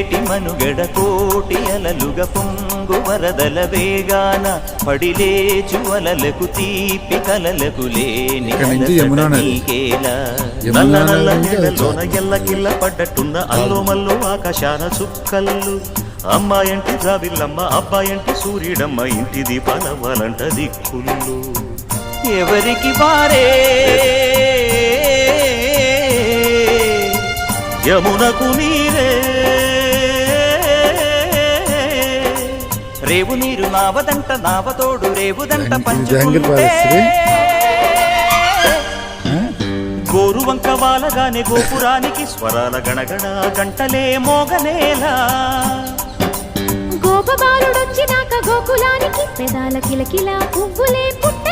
ఏటి మనుగడ కోటి అలలుగా పొంగు వరదల వేగాన పడిలేచు అలలకు తీపి కలలకు లేని నీకేలా నల్ల నల్ల నీడలోన ఎల్లకిల్ల పడ్డట్టున్న అల్లో మల్లో ఆకాశాన చుక్కల్లు అమ్మాయంటి జాబిల్లమ్మ అబ్బాయంటి సూర్యుడమ్మ ఇంటి దీపాలవ్వాలంట దిక్కులు ఎవరికి వారే యమునకు నీరే రేవు నీరు నావదంట నావతోడు రేవుదంట పంచుకుంటే గోరు వంక వాలగానే గోపురానికి స్వరాల గణగణ గంటలే మోగనేలా గోపబాలుడొచ్చినాక గోకులానికి పెదాల కిలకిల పువ్వులే పుట్ట